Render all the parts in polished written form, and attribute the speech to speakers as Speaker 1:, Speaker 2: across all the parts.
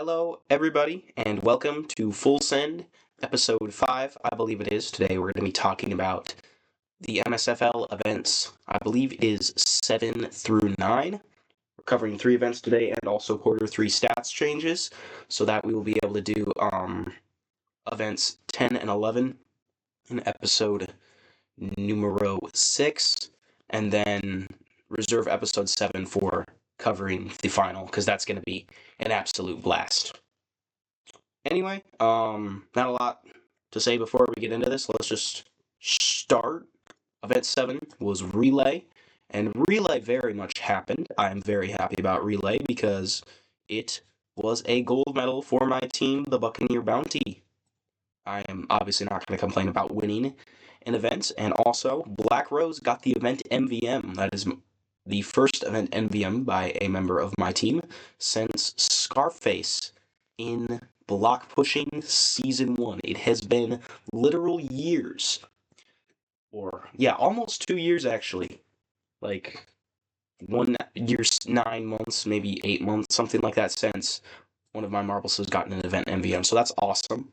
Speaker 1: Hello, everybody, and welcome to Full Send, episode 5, I believe it is. Today we're going to be talking about the MSFL events. I believe it is 7 through 9. We're covering 3 events today and also quarter 3 stats changes, so that we will be able to do events 10 and 11 in episode numero 6, and then reserve episode 7 for covering the final, because that's going to be an absolute blast. Anyway, not a lot to say before we get into this. Let's just start. Event 7 was Relay, and Relay very much happened. I am very happy about Relay because it was a gold medal for my team, the Buccaneer Bounty. I am obviously not going to complain about winning an event, and also Black Rose got the event MVM. That is the first event MVM by a member of my team since Scarface in block pushing season 1. It has been literal years, or almost 2 years actually. Like 1 year, 9 months, maybe 8 months, something like that, since one of my marbles has gotten an event MVM. So that's awesome.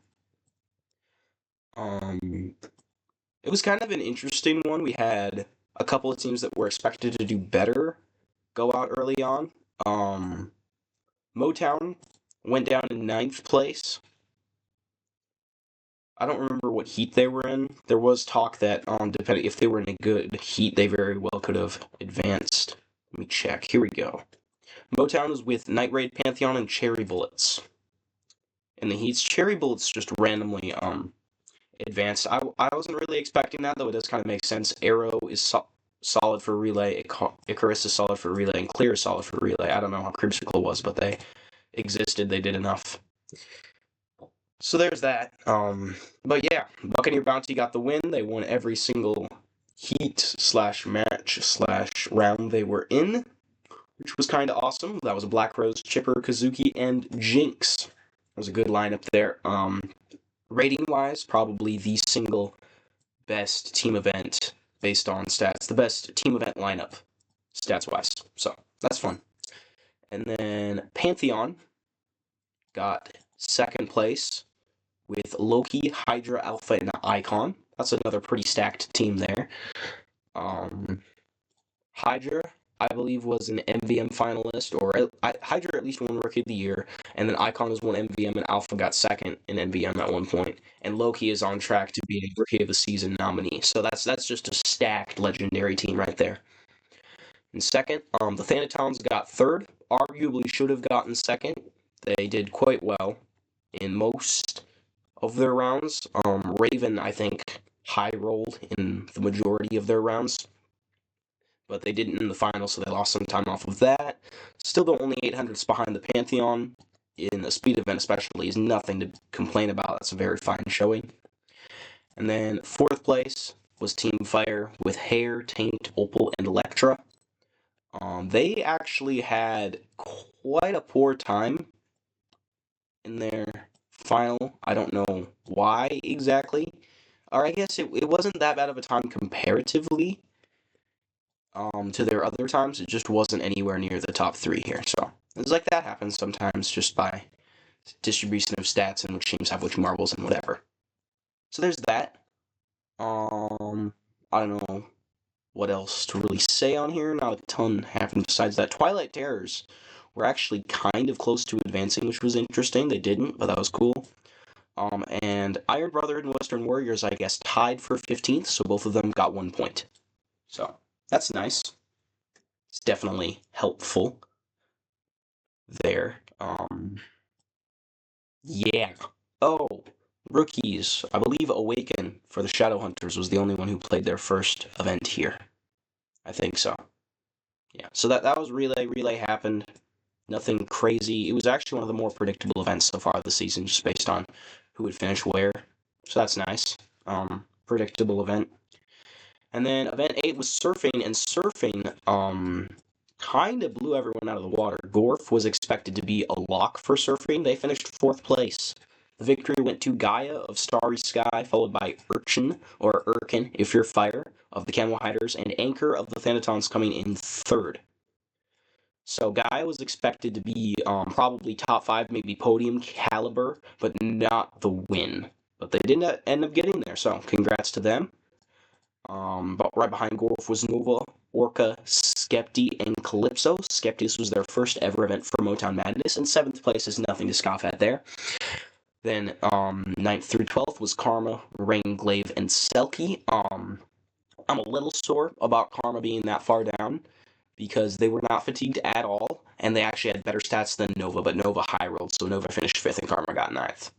Speaker 1: It was kind of an interesting one. We had a couple of teams that were expected to do better go out early on. Motown went down in 9th place. I don't remember what heat they were in. There was talk that, depending if they were in a good heat, they very well could have advanced. Let me check. Here we go. Motown is with Night Raid, Pantheon, and Cherry Bullets. In the heats, Cherry Bullets just randomly advanced. I wasn't really expecting that, though it does kind of make sense. Arrow is solid for Relay, Icarus is solid for Relay, and Clear is solid for Relay. I don't know how Creamsicle was, but they existed. They did enough. So there's that. But yeah, Buccaneer Bounty got the win. They won every single heat/match/round they were in, which was kind of awesome. That was Black Rose, Chipper, Kazuki, and Jinx. That was a good lineup there. Rating-wise, probably the single best team event based on stats. The best team event lineup, stats-wise. So that's fun. And then Pantheon got 2nd place with Loki, Hydra, Alpha, and Icon. That's another pretty stacked team there. Hydra, I believe, was an MVM finalist, or Hydra at least won Rookie of the Year, and then Icon was one MVM, and Alpha got 2nd in MVM at one point, and Loki is on track to be a Rookie of the Season nominee. So that's just a stacked legendary team right there. And second, the Thanatons got 3rd. Arguably should have gotten 2nd. They did quite well in most of their rounds. Raven, I think, high rolled in the majority of their rounds, but they didn't in the final, so they lost some time off of that. Still, though, only 800s behind the Pantheon in a speed event, especially, is nothing to complain about. That's a very fine showing. And then 4th place was Team Fire with Hair, Taint, Opal, and Electra. They actually had quite a poor time in their final. I don't know why exactly, or I guess it wasn't that bad of a time comparatively to their other times. It just wasn't anywhere near the top 3 here. So it's like that happens sometimes just by distribution of stats and which teams have which marbles and whatever. So there's that. I don't know what else to really say on here. Not a ton happened besides that. Twilight Terrors were actually kind of close to advancing, which was interesting. They didn't, but that was cool. And Iron Brotherhood and Western Warriors, I guess, tied for 15th, so both of them got 1 point. So that's nice. It's definitely helpful there. Yeah. Oh, rookies. I believe Awaken for the Shadowhunters was the only one who played their first event here. I think so. Yeah, so that was Relay. Relay happened. Nothing crazy. It was actually one of the more predictable events so far this season, just based on who would finish where. So that's nice. Predictable event. And then event 8 was Surfing, and Surfing kind of blew everyone out of the water. Gorf was expected to be a lock for Surfing. They finished 4th place. The victory went to Gaia of Starry Sky, followed by Urchin, or Urkin, if you're Fire, of the Camel Hiders, and Anchor of the Thanatons coming in 3rd. So Guy was expected to be probably top 5, maybe podium caliber, but not the win. But they didn't end up getting there, so congrats to them. But right behind Gorf was Nova, Orca, Skepti, and Calypso. Skepti, this was their first ever event for Motown Madness, and 7th place is nothing to scoff at there. Then 9th through 12th was Karma, Rain, Glaive, and Selkie. I'm a little sore about Karma being that far down because they were not fatigued at all, and they actually had better stats than Nova, but Nova high rolled, so Nova finished 5th and Karma got 9th.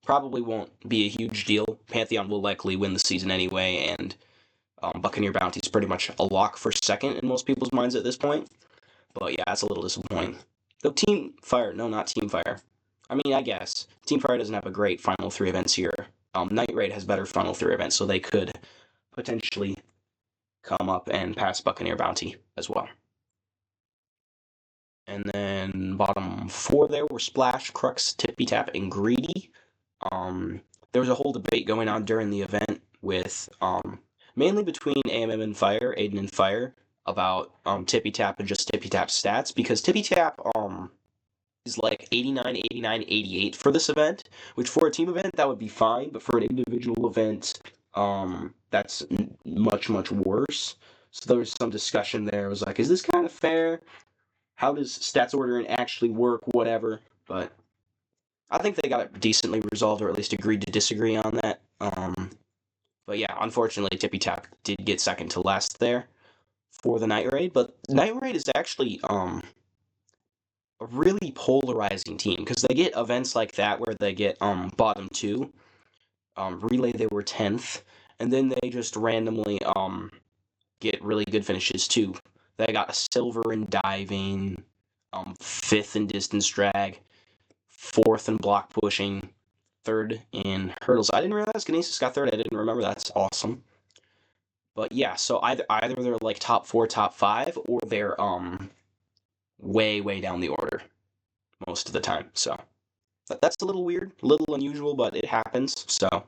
Speaker 1: Probably won't be a huge deal. Pantheon will likely win the season anyway, and Buccaneer Bounty is pretty much a lock for 2nd in most people's minds at this point. But yeah, that's a little disappointing. Though Team Fire, no, not Team Fire. I mean, I guess. Team Fire doesn't have a great Final 3 events here. Night Raid has better Final 3 events, so they could potentially come up and pass Buccaneer Bounty as well. And then bottom 4 there were Splash, Crux, Tippy Tap, and Greedy. There was a whole debate going on during the event with mainly between AMM and Fire, Aiden and Fire, about Tippy Tap and just Tippy Tap stats, because Tippy Tap is like 89, 89, 88 for this event, which for a team event that would be fine, but for an individual event, that's much, much worse. So there was some discussion there. It was like, is this kind of fair? How does stats ordering actually work? Whatever. But I think they got it decently resolved, or at least agreed to disagree on that. But yeah, unfortunately, Tippy Tap did get 2nd to last there for the Night Raid. But Night Raid is actually a really polarizing team, because they get events like that where they get bottom 2. Relay, they were 10th, and then they just randomly get really good finishes too. They got a silver in diving, 5th in distance drag, 4th in block pushing, 3rd in hurdles. I didn't realize Ganesis got 3rd. I didn't remember. That's awesome. But yeah, so either they're like top 4, top 5, or they're way down the order most of the time. So that's a little weird, a little unusual, but it happens. So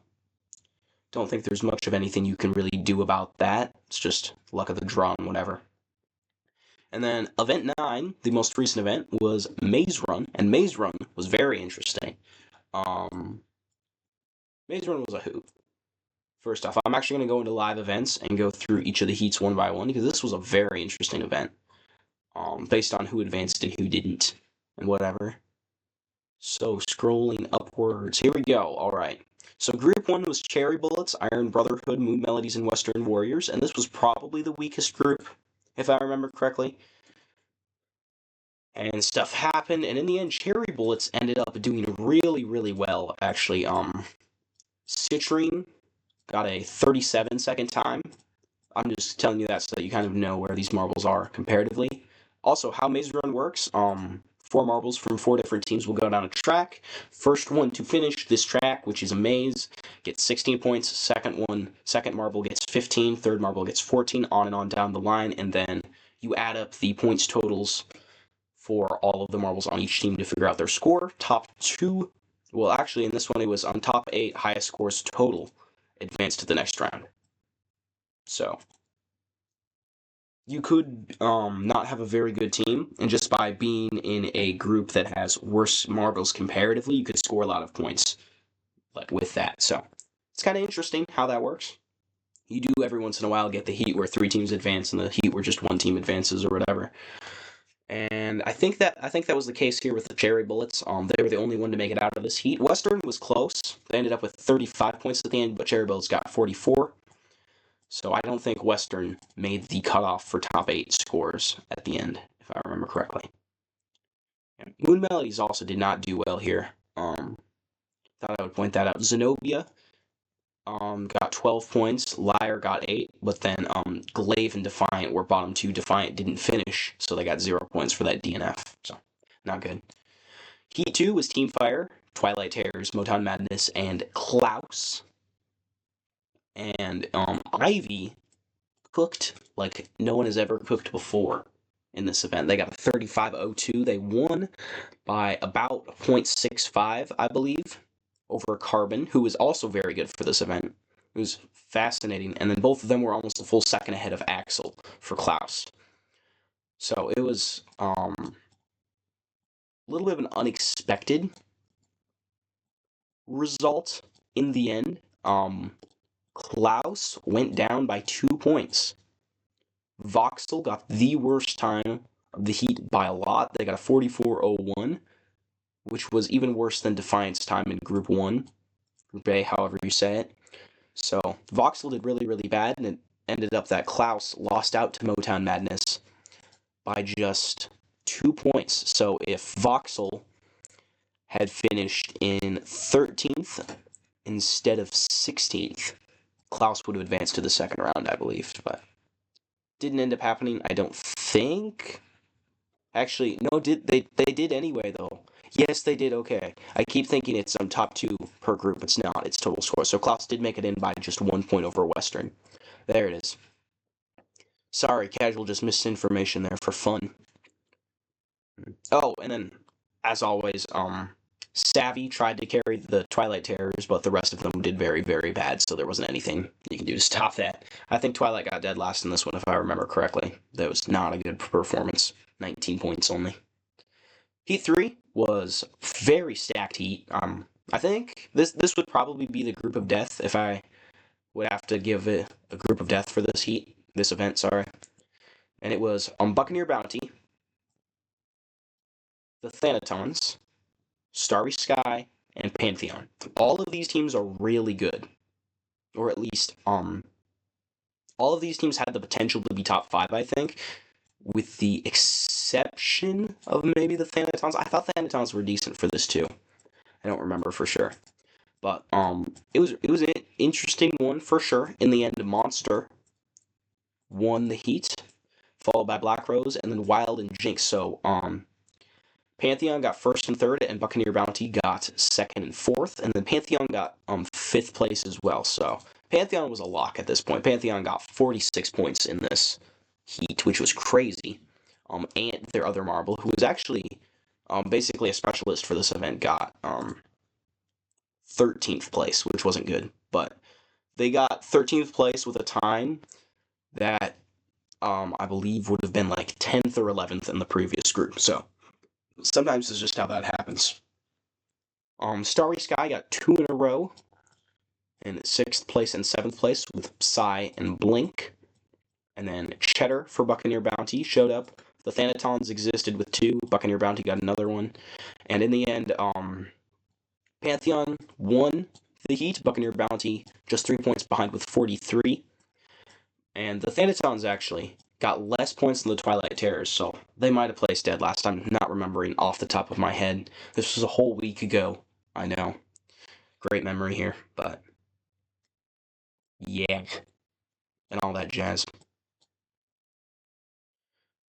Speaker 1: don't think there's much of anything you can really do about that. It's just luck of the draw and whatever. And then event 9, the most recent event, was Maze Run, and Maze Run was very interesting. Maze Run was a hoot. First off, I'm actually going to go into live events and go through each of the heats one by one, because this was a very interesting event, based on who advanced and who didn't, and whatever. So, scrolling upwards, here we go, alright. So Group 1 was Cherry Bullets, Iron Brotherhood, Moon Melodies, and Western Warriors, and this was probably the weakest group, if I remember correctly. And stuff happened, and in the end, Cherry Bullets ended up doing really well, actually. Citrine got a 37-second time. I'm just telling you that so that you kind of know where these marbles are comparatively. Also, how Maze Run works, 4 marbles from 4 different teams will go down a track. First one to finish this track, which is a maze, gets 16 points. Second marble gets 15. Third marble gets 14, on and on down the line. And then you add up the points totals for all of the marbles on each team to figure out their score. Top 2, well, actually, in this one, it was on top 8, highest scores total advance to the next round. So you could not have a very good team, and just by being in a group that has worse marbles comparatively, you could score a lot of points like with that. So it's kind of interesting how that works. You do every once in a while get the heat where 3 teams advance and the heat where just 1 team advances or whatever. And I think that was the case here with the Cherry Bullets. They were the only one to make it out of this heat. Western was close. They ended up with 35 points at the end, but Cherry Bullets got 44. So I don't think Western made the cutoff for top 8 scores at the end, if I remember correctly. And Moon Melodies also did not do well here. Thought I would point that out. Zenobia got 12 points. Liar got 8, but then Glaive and Defiant were bottom 2. Defiant didn't finish, so they got 0 points for that DNF. So not good. Heat 2 was Team Fire, Twilight Terrors, Motown Madness, and Klaus. And Ivy cooked like no one has ever cooked before in this event. They got a 35-02. They won by about 0.65, I believe, over Carbon, who was also very good for this event. It was fascinating. And then both of them were almost a full second ahead of Axel for Klaus. So it was a little bit of an unexpected result in the end. Klaus went down by 2 points. Voxel got the worst time of the Heat by a lot. They got a 44.01, which was even worse than Defiant's time in Group 1, Group A, however you say it. So Voxel did really, really bad, and it ended up that Klaus lost out to Motown Madness by just 2 points. So if Voxel had finished in 13th instead of 16th, Klaus would have advanced to the second round, I believe, but didn't end up happening, I don't think. Actually, no, they did anyway, though. Yes, they did okay. I keep thinking it's top two per group. It's not. It's total score. So Klaus did make it in by just 1 point over Western. There it is. Sorry, casual just misinformation there for fun. Oh, and then, as always, Savvy tried to carry the Twilight Terrors, but the rest of them did very, very bad, so there wasn't anything you can do to stop that. I think Twilight got dead last in this one, if I remember correctly. That was not a good performance. 19 points only. Heat 3 was very stacked heat. I think this would probably be the group of death if I would have to give it a group of death for this event, sorry. And it was Buccaneer Bounty, the Thanatons, Starry Sky, and Pantheon. All of these teams are really good. Or at least, all of these teams had the potential to be top 5, I think, with the exception of maybe the Thanatons. I thought Thanatons were decent for this too. I don't remember for sure. But it was an interesting one for sure. In the end, Monster won the heat, followed by Black Rose, and then Wild and Jinx. So Pantheon got first and third, and Buccaneer Bounty got second and fourth, and then Pantheon got fifth place as well. So Pantheon was a lock at this point. Pantheon got 46 points in this heat, which was crazy. And their other marble, who was actually basically a specialist for this event, got 13th place, which wasn't good, but they got 13th place with a time that I believe would have been like 10th or 11th in the previous group. So sometimes it's just how that happens. Starry Sky got 2 in a row in 6th place and 7th place with Psy and Blink. And then Cheddar for Buccaneer Bounty showed up. The Thanatons existed with 2. Buccaneer Bounty got another one. And in the end, Pantheon won the heat. Buccaneer Bounty just 3 points behind with 43. And the Thanatons actually got less points than the Twilight Terrors, so they might have placed dead last time, not remembering off the top of my head. This was a whole week ago, I know. Great memory here, but yeah, and all that jazz.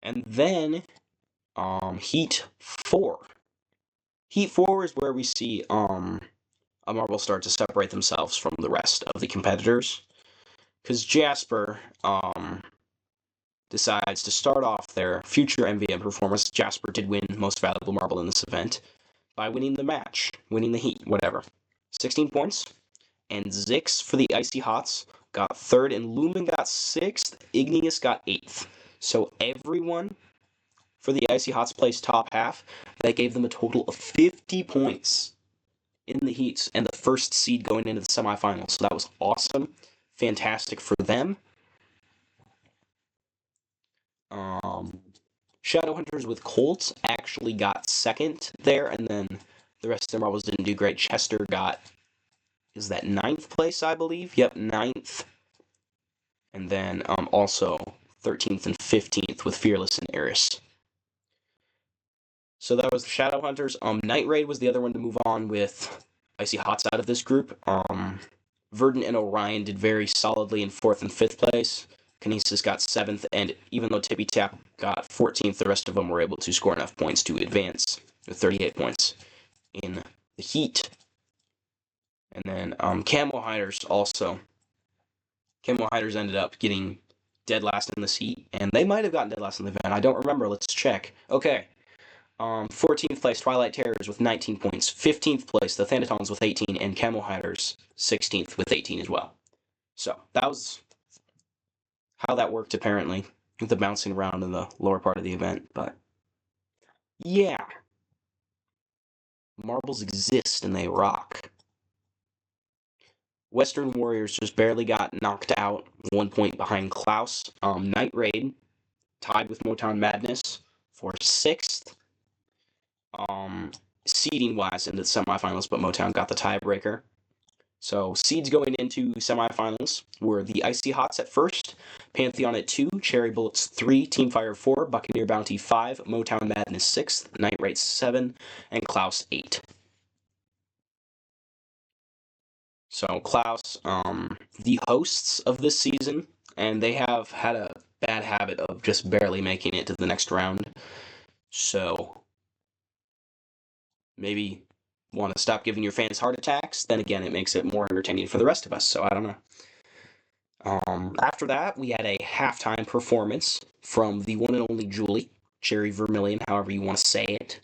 Speaker 1: And then, Heat 4. Heat 4 is where we see, a marble start to separate themselves from the rest of the competitors. Because Jasper, decides to start off their future MVM performance. Jasper did win Most Valuable Marble in this event by winning the match, winning the heat, whatever. 16 points. And Zix for the Icy Hots got 3rd, and Lumen got 6th. Igneous got 8th. So everyone for the Icy Hots placed top half. That gave them a total of 50 points in the heats and the first seed going into the semifinals. So that was awesome. Fantastic for them. Shadowhunters with Colts actually got 2nd there, and then the rest of their marbles didn't do great. Chester got, is that 9th place, I believe? Yep, 9th. And then also 13th and 15th with Fearless and Eris. So that was the Shadowhunters. Night Raid was the other one to move on with Icy Hots out of this group. Verdant and Orion did very solidly in 4th and 5th place. Kinesis got 7th, and even though Tippy Tap got 14th, the rest of them were able to score enough points to advance with 38 points in the heat. And then Camo Hiders also. Camo Hiders ended up getting dead last in this heat, and they might have gotten dead last in the event. I don't remember. Let's check. Okay. 14th place, Twilight Terrors with 19 points. 15th place, the Thanatons with 18, and Camo Hiders 16th with 18 as well. So that was how that worked, apparently. with the bouncing around in the lower part of the event. But yeah, marbles exist and they rock. Western Warriors just barely got knocked out, 1 point behind Klaus. Night Raid tied with Motown Madness for sixth. Seeding wise into the semifinals, but Motown got the tiebreaker. So seeds going into semifinals were the Icy Hots at first, Pantheon at 2, Cherry Bullets 3, Teamfire 4, Buccaneer Bounty 5, Motown Madness 6th, Night Raid 7, and Klaus 8. So Klaus, the hosts of this season, and they have had a bad habit of just barely making it to the next round. So maybe want to stop giving your fans heart attacks. Then again, it makes it more entertaining for the rest of us. So I don't know. After that, we had a halftime performance from the one and only Julie, Cherry Vermilion, however you want to say it.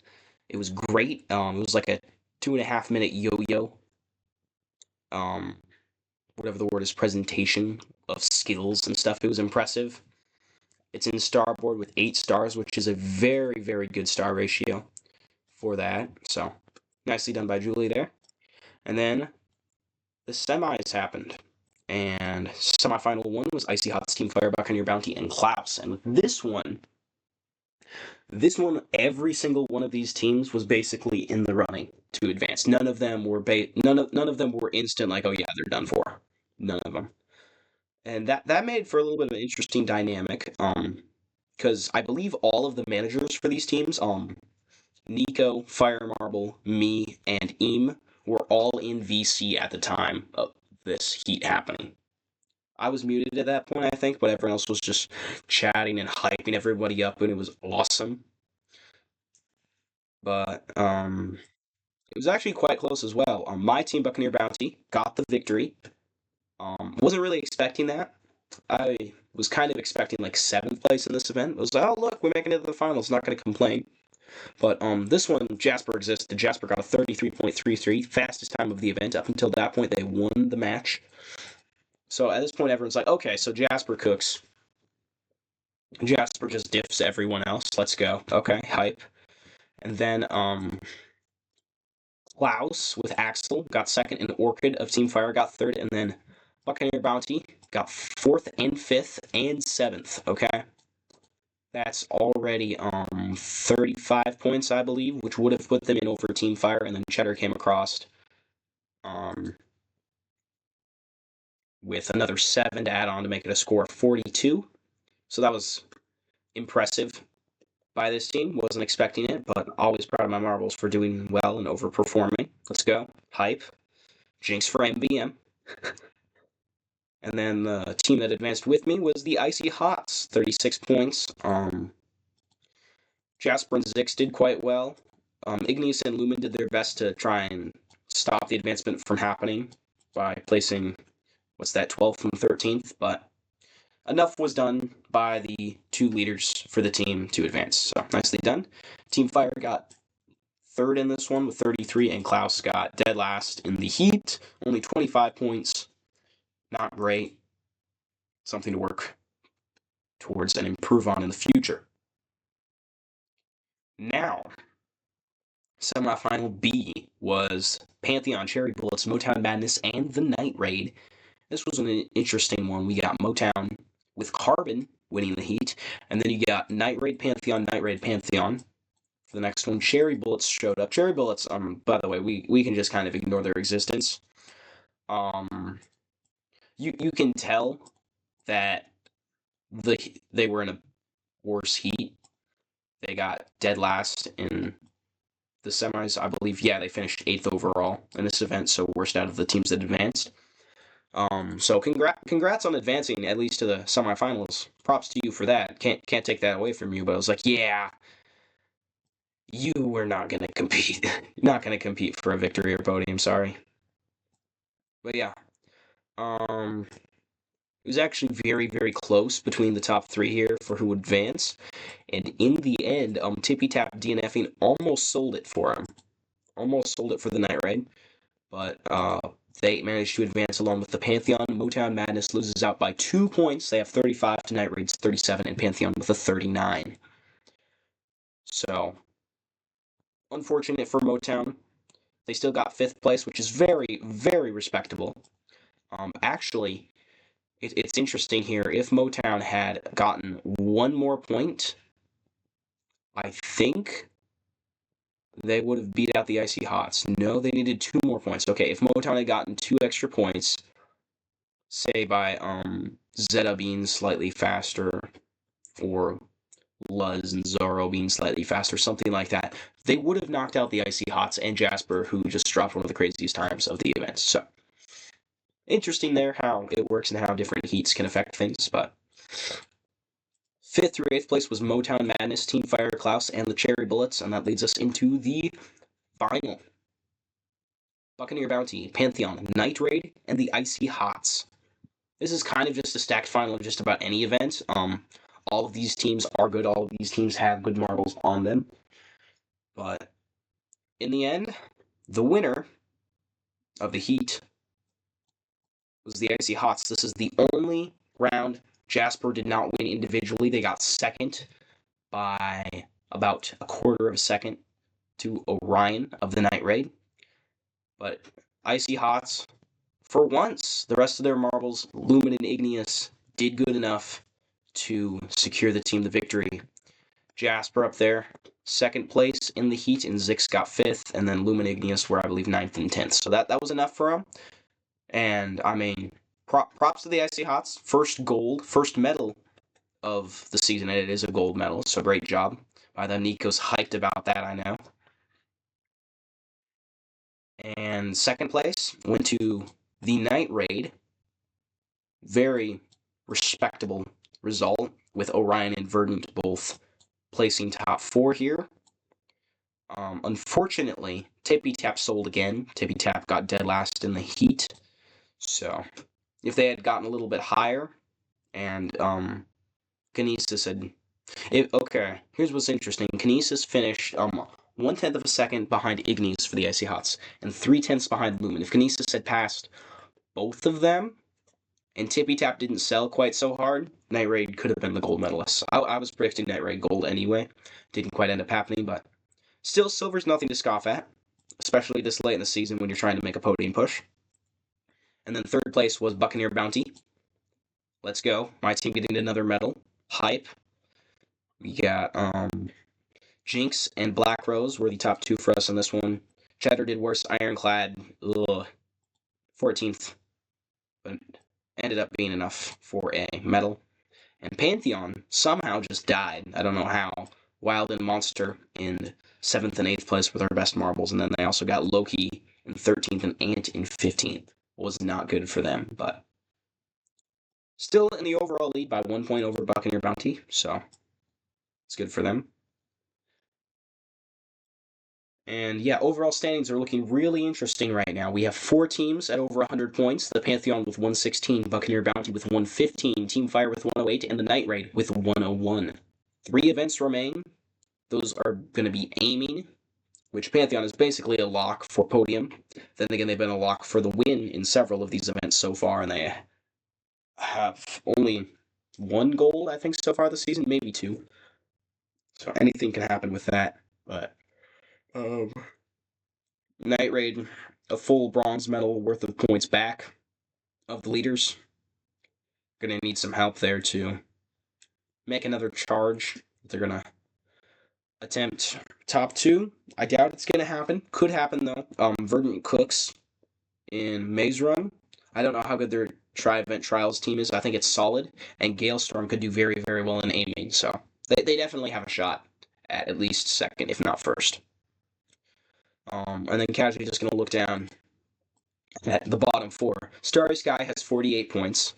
Speaker 1: It was great. It was like a 2.5 minute yo-yo. Whatever the word is, presentation of skills and stuff. It was impressive. It's in Starboard with 8 stars, which is a very, very good star ratio for that. So, nicely done by Julie there. And then the semis happened. And semifinal 1 was Icy Hot's Teamfire, Buccaneer Bounty, and Klaus. And with this one, every single one of these teams was basically in the running to advance. None of them were none of them were instant like, oh yeah, they're done for. None of them. And that made for a little bit of an interesting dynamic. Because I believe all of the managers for these teams, Nico, Fire Marble, me, and Eam were all in VC at the time of this heat happening. I was muted at that point, I think, but everyone else was just chatting and hyping everybody up, and it was awesome. But it was actually quite close as well. My team, Buccaneer Bounty, got the victory. Wasn't really expecting that. I was kind of expecting like 7th place in this event. It was like, oh look, we're making it to the finals. Not going to complain. But this one, Jasper existed. Jasper got a 33.33, fastest time of the event. Up until that point, they won the match. So at this point, everyone's like, okay, so Jasper cooks. Jasper just diffs everyone else. Let's go. Okay, hype. And then Klaus with Axel got second, and Orchid of Team Fire got third, and then Buccaneer Bounty got 4th and 5th and 7th. Okay, that's already 35 points, I believe, which would have put them in over Team Fire, and then Cheddar came across with another 7 to add on to make it a score of 42. So that was impressive by this team. Wasn't expecting it, but always proud of my marbles for doing well and overperforming. Let's go. Hype. Jinx for MVM. And then the team that advanced with me was the Icy Hots, 36 points. Jasper and Zix did quite well. Igneous and Lumen did their best to try and stop the advancement from happening by placing, 12th and 13th, but enough was done by the 2 leaders for the team to advance. So nicely done. Team Fire got 3rd in this one with 33, and Klaus got dead last in the heat, only 25 points. Not great. Something to work towards and improve on in the future. Now, semifinal B was Pantheon, Cherry Bullets, Motown Madness, and the Night Raid. This was an interesting one. We got Motown with Carbon winning the heat, and then you got Night Raid Pantheon, Night Raid Pantheon. For the next one, Cherry Bullets showed up. Cherry Bullets, by the way, we can just kind of ignore their existence. You can tell that they were in a worse heat. They got dead last in the semis, I believe. Yeah, they finished 8th overall in this event, so worst out of the teams that advanced. So congrats on advancing at least to the semifinals. Props to you for that. Can't take that away from you. But I was like, yeah, you were not gonna compete. Not gonna compete for a victory or podium. Sorry. But yeah, it was actually very, very close between the top 3 here for who would advance. And in the end, Tippy Tap DNFing almost sold it for him. Almost sold it for the Night Raid. But They managed to advance along with the Pantheon. Motown Madness loses out by 2 points. They have 35 to Night Raid's 37, and Pantheon with a 39. So, unfortunate for Motown. They still got 5th place, which is very, very respectable. Actually, it's interesting here. If Motown had gotten 1 more point, I think they would have beat out the Icy Hots. No, they needed 2 more points. Okay, if Motown had gotten 2 extra points, say by Zeta being slightly faster, or Luz and Zoro being slightly faster, something like that, they would have knocked out the Icy Hots and Jasper, who just dropped one of the craziest times of the event. So, interesting there how it works and how different heats can affect things, but 5th through 8th place was Motown Madness, Team Fire Klaus, and the Cherry Bullets, and that leads us into the final. Buccaneer Bounty, Pantheon, Night Raid, and the Icy Hots. This is kind of just a stacked final of just about any event. All of these teams are good. All of these teams have good marbles on them. But in the end, the winner of the heat was the Icy Hots. This is the only round Jasper did not win individually. They got second by about a quarter of a second to Orion of the Night Raid. But Icy Hots, for once, the rest of their marbles, Lumen and Igneous, did good enough to secure the team the victory. Jasper up there, 2nd place in the heat, and Zix got 5th, and then Lumen and Igneous were, I believe, 9th and 10th. So that was enough for them. And, I mean, props to the Icy Hots. First medal of the season, and it is a gold medal, so great job by them. Nico's hyped about that, I know. And 2nd place went to the Night Raid. Very respectable result, with Orion and Verdant both placing top 4 here. Unfortunately, Tippy Tap sold again. Tippy Tap got dead last in the heat. So, if they had gotten a little bit higher, and Kinesis had... okay, here's what's interesting. Kinesis finished 1/10 of a second behind Igneous for the Icy Hots, and 3/10 behind Lumen. If Kinesis had passed both of them, and Tippy Tap didn't sell quite so hard, Night Raid could have been the gold medalist. I was predicting Night Raid gold anyway. Didn't quite end up happening, but still, silver's nothing to scoff at, especially this late in the season when you're trying to make a podium push. And then 3rd place was Buccaneer Bounty. Let's go. My team getting another medal. Hype. We got Jinx and Black Rose were the top 2 for us on this one. Cheddar did worse. Ironclad, 14th. But ended up being enough for a medal. And Pantheon somehow just died. I don't know how. Wild and Monster in 7th and 8th place with our best marbles. And then they also got Loki in 13th and Ant in 15th. Was not good for them, but still in the overall lead by 1 point over Buccaneer Bounty, so it's good for them. And yeah, overall standings are looking really interesting right now. We have 4 teams at over 100 points. The Pantheon with 116, Buccaneer Bounty with 115, Team Fire with 108, and the Night Raid with 101. 3 events remain. Those are going to be aiming, which Pantheon is basically a lock for podium. Then again, they've been a lock for the win in several of these events so far, and they have only 1 gold, I think, so far this season, maybe 2. So anything can happen with that, but Night Raid, a full bronze medal worth of points back of the leaders. Gonna need some help there to make another charge. They're gonna attempt top 2. I doubt it's gonna happen. Could happen though. Verdant Cooks in Maze Run. I don't know how good their Tri-Event Trials team is. I think it's solid. And Galestorm could do very, very well in aiming. So they definitely have a shot at least 2nd, if not 1st. And then casually just going to look down at the bottom 4. Starry Sky has 48 points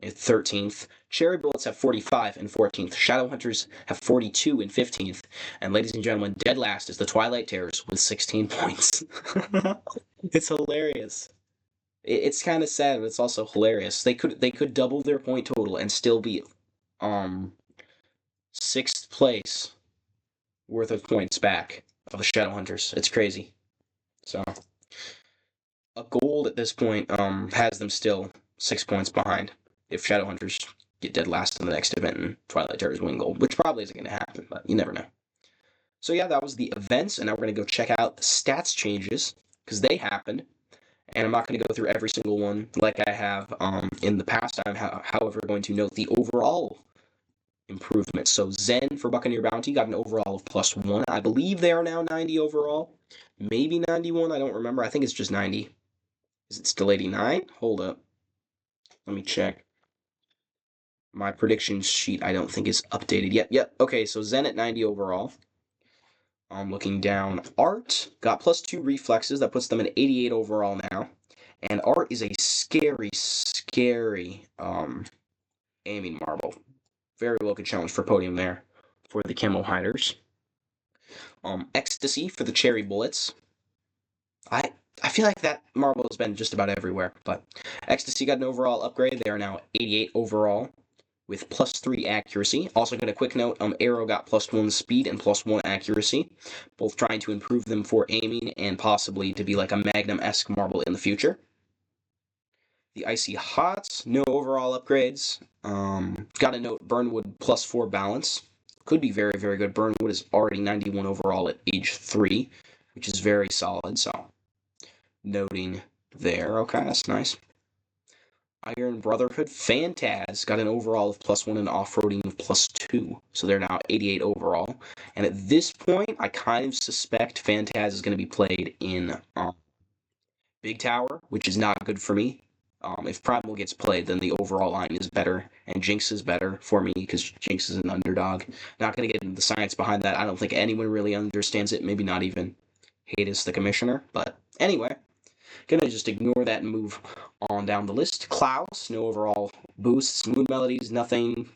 Speaker 1: at 13th. Cherry Bullets have 45 and 14th. Shadowhunters have 42 and 15th. And ladies and gentlemen, dead last is the Twilight Terrors with 16 points. It's hilarious. It's kind of sad, but it's also hilarious. They could double their point total and still be 6th place worth of points back of the Shadowhunters. It's crazy. So A gold at this point has them still 6 points behind if Shadowhunters get dead last in the next event and Twilight Terrors win gold, which probably isn't going to happen, but you never know. So yeah, that was the events, and now we're going to go check out the stats changes, because they happened, and I'm not going to go through every single one like I have in the past. I'm, however, going to note the overall improvement. So Zen for Buccaneer Bounty got an overall of +1. I believe they are now 90 overall. Maybe 91, I don't remember. I think it's just 90. Is it still 89? Hold up. Let me check. My prediction sheet, I don't think is updated yet. Yep. Okay, so Zen at 90 overall. I'm looking down. Art got +2 reflexes. That puts them at 88 overall now. And Art is a scary aiming marble. Very well good challenge for podium there for the Camo Hiders. Ecstasy for the Cherry Bullets. I feel like that marble has been just about everywhere, but Ecstasy got an overall upgrade. They are now 88 overall with +3 accuracy. Also, got a quick note, Arrow got +1 speed and +1 accuracy, both trying to improve them for aiming and possibly to be like a Magnum-esque marble in the future. The Icy Hots, no overall upgrades. Got a note, Burnwood +4 balance. Could be very, very good. Burnwood is already 91 overall at age 3, which is very solid, so noting there. Okay, that's nice. Iron Brotherhood Phantaz got an overall of +1 and off-roading of +2, so they're now 88 overall. And at this point, I kind of suspect Phantaz is going to be played in Big Tower, which is not good for me. If Primal gets played, then the overall line is better, and Jinx is better for me, because Jinx is an underdog. Not going to get into the science behind that. I don't think anyone really understands it, maybe not even Hades the Commissioner, but anyway. Gonna just ignore that and move on down the list. Klaus, no overall boosts. Moon Melodies, nothing.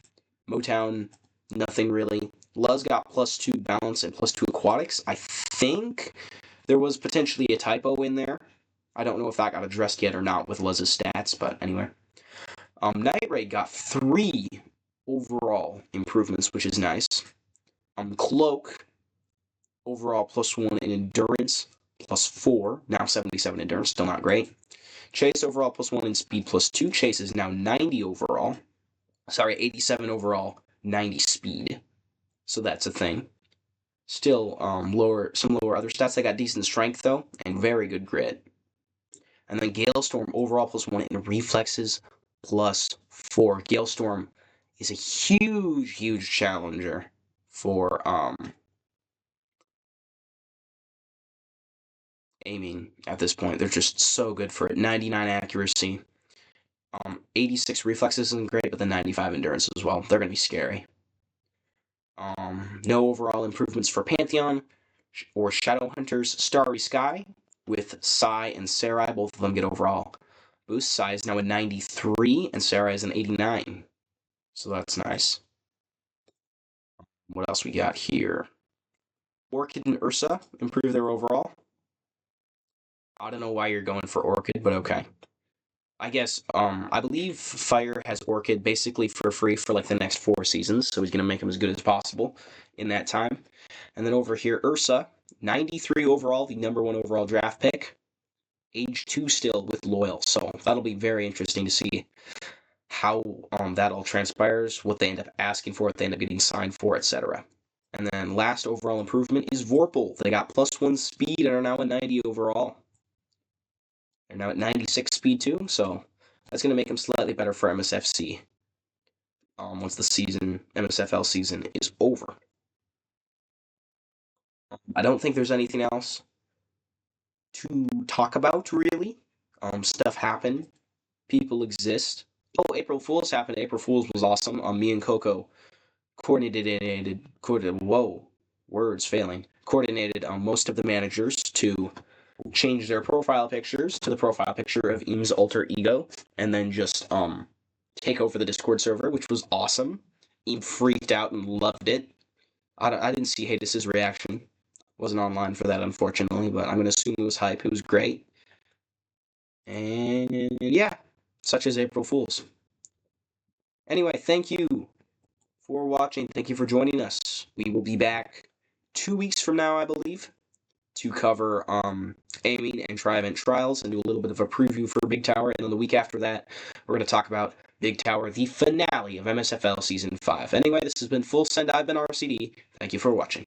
Speaker 1: Motown, nothing really. Luz got +2 balance and +2 aquatics. I think there was potentially a typo in there. I don't know if that got addressed yet or not with Luz's stats, but anyway. Night Raid got 3 overall improvements, which is nice. Cloak, overall +1 in endurance, +4, now 77 endurance, still not great. Chase overall +1 in speed +2. Chase is now 90 overall. Sorry, 87 overall, 90 speed. So that's a thing. Still some lower other stats. They got decent strength though, and very good grit. And then Galestorm overall +1 in reflexes +4. Galestorm is a huge challenger for aiming at this point. They're just so good for it. 99 accuracy. 86 reflexes isn't great, but the 95 endurance as well. They're going to be scary. No overall improvements for Pantheon or Shadowhunters. Starry Sky with Sai and Sarai. Both of them get overall boost. Sai is now a 93 and Sarai is an 89. So that's nice. What else we got here? Orchid and Ursa improve their overall. I don't know why you're going for Orchid, but okay. I guess, I believe Fire has Orchid basically for free for like the next 4 seasons, so he's going to make him as good as possible in that time. And then over here, Ursa, 93 overall, the #1 overall draft pick. Age 2 still with Loyal, so that'll be very interesting to see how that all transpires, what they end up asking for, what they end up getting signed for, etc. And then last overall improvement is Vorpal. They got +1 speed and are now at 90 overall. They're now at 96 speed too, so that's going to make them slightly better for MSFC once the MSFL season is over. I don't think there's anything else to talk about, really. Stuff happened. People exist. Oh, April Fool's happened. April Fool's was awesome. Me and Coco coordinated most of the managers to change their profile pictures to the profile picture of Eames' alter ego, and then just take over the Discord server, which was awesome. Eam freaked out and loved it. I didn't see Hades' reaction. Wasn't online for that, unfortunately, but I'm going to assume it was hype. It was great. And yeah, such as April Fools. Anyway, thank you for watching. Thank you for joining us. We will be back 2 weeks from now, I believe. to cover aiming and tri-event trials and do a little bit of a preview for Big Tower. And on the week after that, we're going to talk about Big Tower, the finale of MSFL Season 5. Anyway, this has been Full Send. I've been RCD. Thank you for watching.